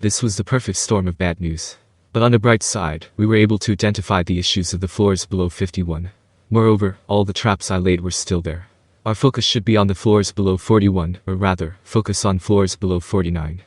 This was the perfect storm of bad news. But on the bright side, we were able to identify the issues of the floors below 51. Moreover, all the traps I laid were still there. Our focus should be on the floors below 41, or rather, focus on floors below 49.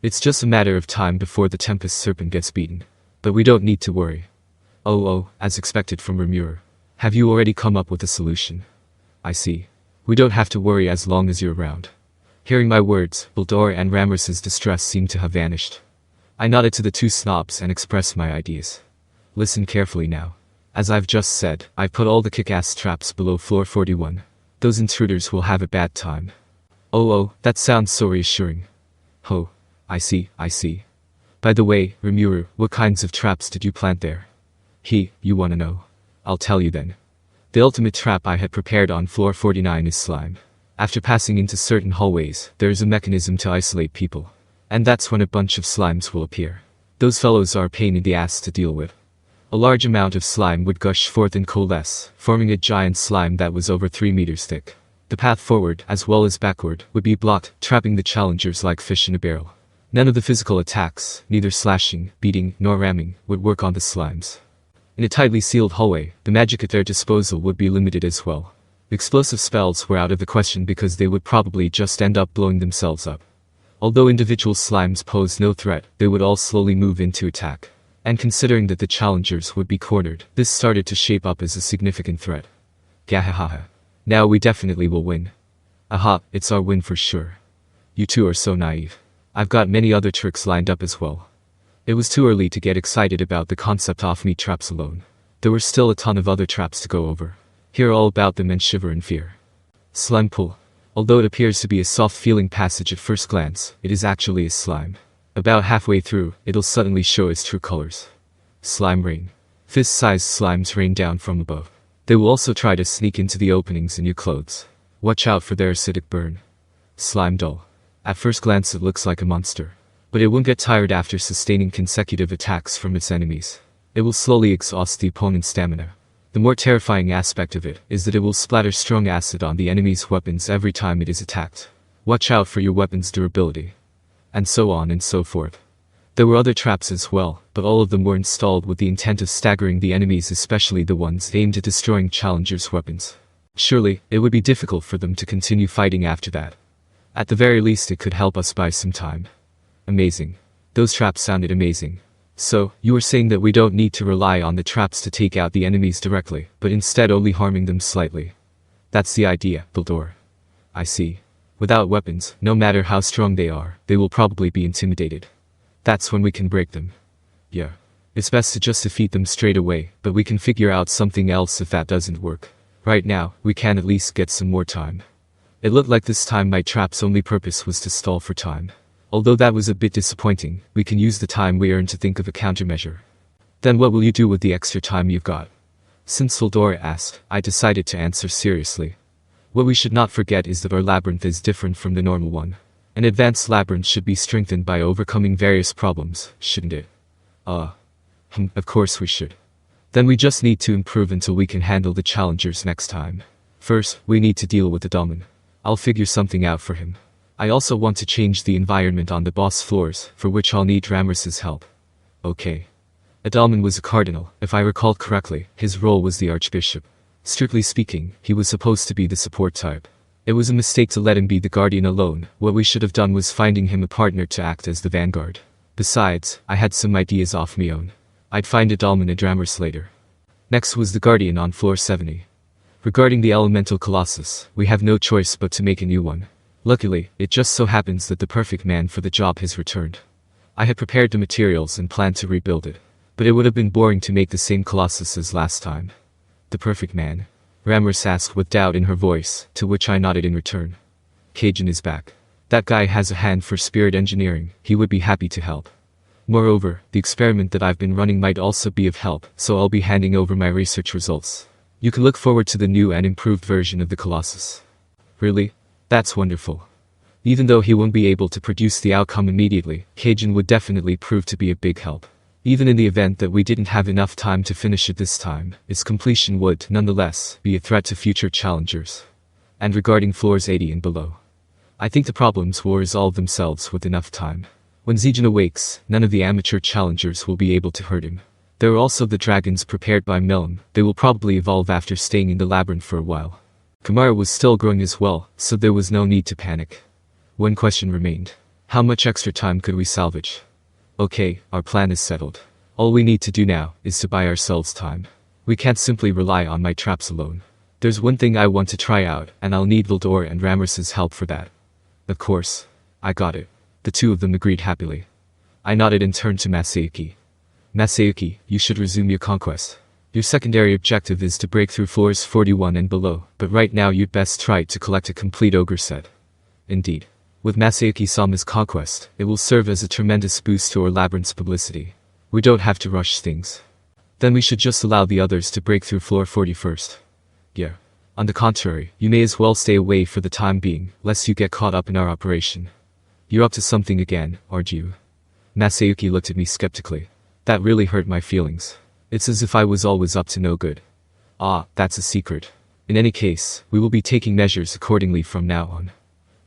It's just a matter of time before the Tempest Serpent gets beaten. But we don't need to worry. Oh, as expected from Rimuru. Have you already come up with a solution? I see. We don't have to worry as long as you're around. Hearing my words, Baldor and Ramrus's distress seemed to have vanished. I nodded to the two snobs and expressed my ideas. Listen carefully now. As I've just said, I've put all the kick-ass traps below floor 41. Those intruders will have a bad time. Oh, that sounds so reassuring. Oh, I see. By the way, Rimuru, what kinds of traps did you plant there? You wanna know? I'll tell you then. The ultimate trap I had prepared on floor 49 is slime. After passing into certain hallways, there is a mechanism to isolate people. And that's when a bunch of slimes will appear. Those fellows are a pain in the ass to deal with. A large amount of slime would gush forth and coalesce, forming a giant slime that was over 3 meters thick. The path forward, as well as backward, would be blocked, trapping the challengers like fish in a barrel. None of the physical attacks, neither slashing, beating, nor ramming, would work on the slimes. In a tightly sealed hallway, the magic at their disposal would be limited as well. Explosive spells were out of the question because they would probably just end up blowing themselves up. Although individual slimes posed no threat, they would all slowly move into attack. And considering that the challengers would be cornered, this started to shape up as a significant threat. Gahahaha. Now we definitely will win. Aha, it's our win for sure. You two are so naive. I've got many other tricks lined up as well. It was too early to get excited about the concept of meat traps alone. There were still a ton of other traps to go over. Hear all about them and shiver in fear. Slime pool. Although it appears to be a soft-feeling passage at first glance, it is actually a slime. About halfway through, it'll suddenly show its true colors. Slime rain. Fist-sized slimes rain down from above. They will also try to sneak into the openings in your clothes. Watch out for their acidic burn. Slime doll. At first glance it looks like a monster. But it won't get tired after sustaining consecutive attacks from its enemies. It will slowly exhaust the opponent's stamina. The more terrifying aspect of it is that it will splatter strong acid on the enemy's weapons every time it is attacked. Watch out for your weapon's durability. And so on and so forth. There were other traps as well, but all of them were installed with the intent of staggering the enemies, especially the ones aimed at destroying challengers' weapons. Surely, it would be difficult for them to continue fighting after that. At the very least it could help us buy some time. Amazing. Those traps sounded amazing. So, you were saying that we don't need to rely on the traps to take out the enemies directly, but instead only harming them slightly. That's the idea, Baldor. I see. Without weapons, no matter how strong they are, they will probably be intimidated. That's when we can break them. Yeah. It's best to just defeat them straight away, but we can figure out something else if that doesn't work. Right now, we can at least get some more time. It looked like this time my trap's only purpose was to stall for time. Although that was a bit disappointing, we can use the time we earned to think of a countermeasure. Then what will you do with the extra time you've got? Since Valdora asked, I decided to answer seriously. What we should not forget is that our labyrinth is different from the normal one. An advanced labyrinth should be strengthened by overcoming various problems, shouldn't it? Of course we should. Then we just need to improve until we can handle the challengers next time. First, we need to deal with the Daemon. I'll figure something out for him. I also want to change the environment on the boss floors, for which I'll need Ramrus's help. Okay. Adalman was a cardinal, if I recall correctly, his role was the archbishop. Strictly speaking, he was supposed to be the support type. It was a mistake to let him be the guardian alone. What we should have done was finding him a partner to act as the vanguard. Besides, I had some ideas off my own. I'd find Adalman and Ramrus later. Next was the guardian on floor 70. Regarding the elemental colossus, we have no choice but to make a new one. Luckily, it just so happens that the perfect man for the job has returned. I had prepared the materials and planned to rebuild it. But it would have been boring to make the same colossus as last time. The perfect man? Ramrus asked with doubt in her voice, to which I nodded in return. Cajun is back. That guy has a hand for spirit engineering, he would be happy to help. Moreover, the experiment that I've been running might also be of help, so I'll be handing over my research results. You can look forward to the new and improved version of the colossus. Really? That's wonderful. Even though he won't be able to produce the outcome immediately, Cajun would definitely prove to be a big help. Even in the event that we didn't have enough time to finish it this time, its completion would, nonetheless, be a threat to future challengers. And regarding floors 80 and below, I think the problems will resolve themselves with enough time. When Zijin awakes, none of the amateur challengers will be able to hurt him. There are also the dragons prepared by Melon. They will probably evolve after staying in the labyrinth for a while. Kamara was still growing as well, so there was no need to panic. One question remained. How much extra time could we salvage? Okay, our plan is settled. All we need to do now is to buy ourselves time. We can't simply rely on my traps alone. There's one thing I want to try out, and I'll need Vildor and Ramrus's help for that. Of course. I got it. The two of them agreed happily. I nodded and turned to Masayuki. Masayuki, you should resume your conquest. Your secondary objective is to break through floors 41 and below, but right now you'd best try to collect a complete ogre set. Indeed. With Masayuki-sama's conquest, it will serve as a tremendous boost to our labyrinth's publicity. We don't have to rush things. Then we should just allow the others to break through floor 40 first. Yeah. On the contrary, you may as well stay away for the time being, lest you get caught up in our operation. You're up to something again, aren't you? Masayuki looked at me skeptically. That really hurt my feelings. It's as if I was always up to no good. Ah, that's a secret. In any case, we will be taking measures accordingly from now on.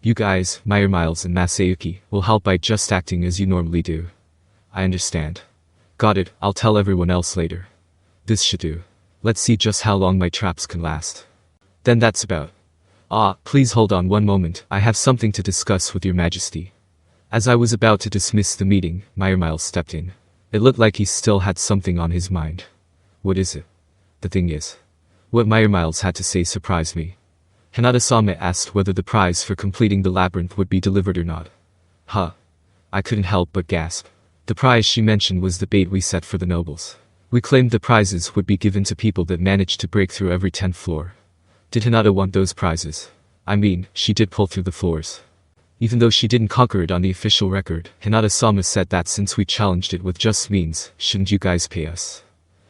You guys, Miles and Masayuki, will help by just acting as you normally do. I understand. Got it, I'll tell everyone else later. This should do. Let's see just how long my traps can last. Then that's about. Ah, please hold on one moment, I have something to discuss with your majesty. As I was about to dismiss the meeting, Miles stepped in. It looked like he still had something on his mind. What is it? The thing is. What Miles had to say surprised me. Hinata-sama asked whether the prize for completing the labyrinth would be delivered or not. Huh. I couldn't help but gasp. The prize she mentioned was the bait we set for the nobles. We claimed the prizes would be given to people that managed to break through every 10th floor. Did Hinata want those prizes? I mean, she did pull through the floors. Even though she didn't conquer it on the official record, Hinata-sama said that since we challenged it with just means, shouldn't you guys pay us?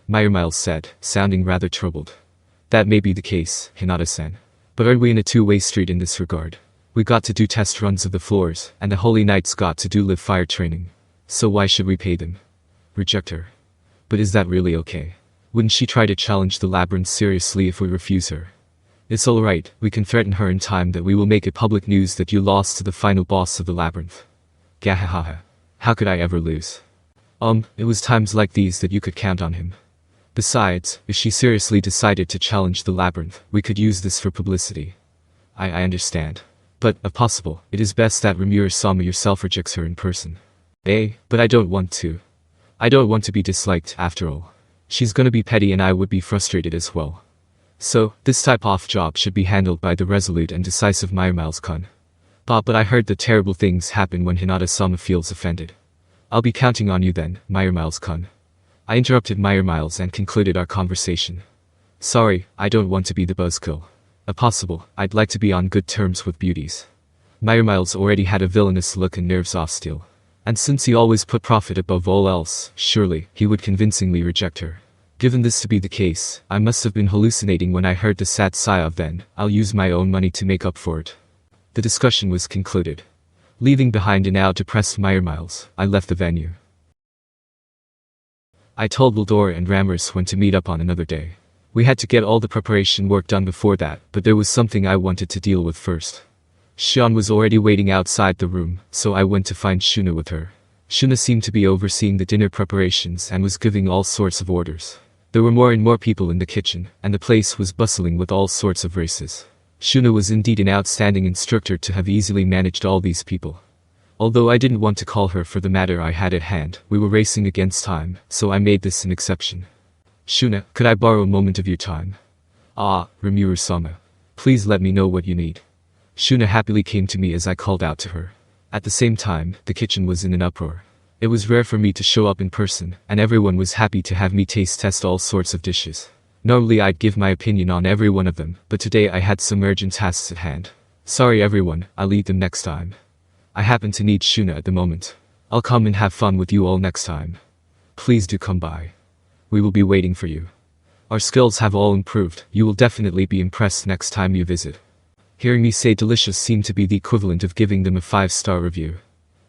Miles said, sounding rather troubled. That may be the case, Hinata-san. But aren't we in a two-way street in this regard? We got to do test runs of the floors, and the Holy Knights got to do live fire training. So why should we pay them? Reject her. But is that really okay? Wouldn't she try to challenge the labyrinth seriously if we refuse her? It's alright, we can threaten her in time that we will make it public news that you lost to the final boss of the labyrinth. Gahahaha. How could I ever lose? It was times like these that you could count on him. Besides, if she seriously decided to challenge the labyrinth, we could use this for publicity. I understand. But, if possible, it is best that Rimuru-sama yourself rejects her in person. But I don't want to. I don't want to be disliked, after all. She's gonna be petty and I would be frustrated as well. So, this type of job should be handled by the resolute and decisive Miles-kun. But I heard that terrible things happen when Hinata-sama feels offended. I'll be counting on you then, Miles-kun. I interrupted Miles and concluded our conversation. Sorry, I don't want to be the buzzkill. If possible, I'd like to be on good terms with beauties. Miles already had a villainous look and nerves off steel. And since he always put profit above all else, surely, he would convincingly reject her. Given this to be the case, I must have been hallucinating when I heard the sad sigh of then, I'll use my own money to make up for it. The discussion was concluded. Leaving behind a now depressed Miles, I left the venue. I told Vildor and Ramrus when to meet up on another day. We had to get all the preparation work done before that, but there was something I wanted to deal with first. Shion was already waiting outside the room, so I went to find Shuna with her. Shuna seemed to be overseeing the dinner preparations and was giving all sorts of orders. There were more and more people in the kitchen, and the place was bustling with all sorts of races. Shuna was indeed an outstanding instructor to have easily managed all these people. Although I didn't want to call her for the matter I had at hand, we were racing against time, so I made this an exception. Shuna, could I borrow a moment of your time? Ah, Rimuru-sama. Please let me know what you need. Shuna happily came to me as I called out to her. At the same time, the kitchen was in an uproar. It was rare for me to show up in person, and everyone was happy to have me taste test all sorts of dishes. Normally I'd give my opinion on every one of them, but today I had some urgent tasks at hand. Sorry everyone, I'll leave them next time. I happen to need Shuna at the moment. I'll come and have fun with you all next time. Please do come by. We will be waiting for you. Our skills have all improved, you will definitely be impressed next time you visit. Hearing me say delicious seemed to be the equivalent of giving them a 5-star review.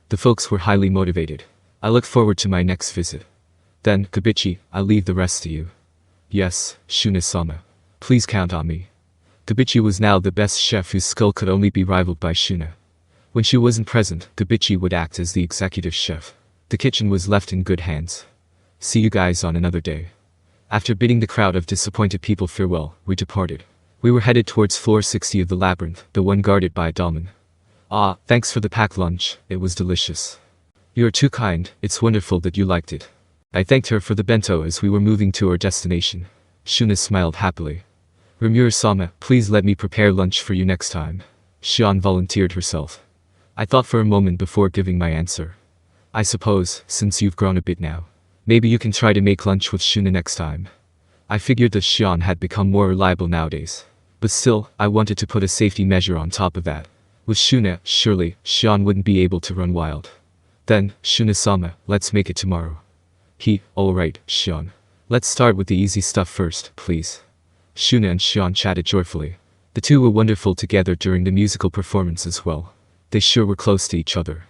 The folks were highly motivated. I look forward to my next visit. Then, Kabichi, I'll leave the rest to you. Yes, Shuna-sama. Please count on me. Kabichi was now the best chef whose skill could only be rivaled by Shuna. When she wasn't present, Gabichi would act as the executive chef. The kitchen was left in good hands. See you guys on another day. After bidding the crowd of disappointed people farewell, we departed. We were headed towards floor 60 of the labyrinth, the one guarded by a domin. Ah, thanks for the packed lunch, it was delicious. You are too kind, it's wonderful that you liked it. I thanked her for the bento as we were moving to our destination. Shuna smiled happily. Rimuru-sama, please let me prepare lunch for you next time. Shion volunteered herself. I thought for a moment before giving my answer. I suppose, since you've grown a bit now, maybe you can try to make lunch with Shuna next time. I figured that Shion had become more reliable nowadays. But still, I wanted to put a safety measure on top of that. With Shuna, surely, Shion wouldn't be able to run wild. Then, Shuna-sama, let's make it tomorrow. Alright, Shion. Let's start with the easy stuff first, please. Shuna and Shion chatted joyfully. The two were wonderful together during the musical performance as well. They sure were close to each other.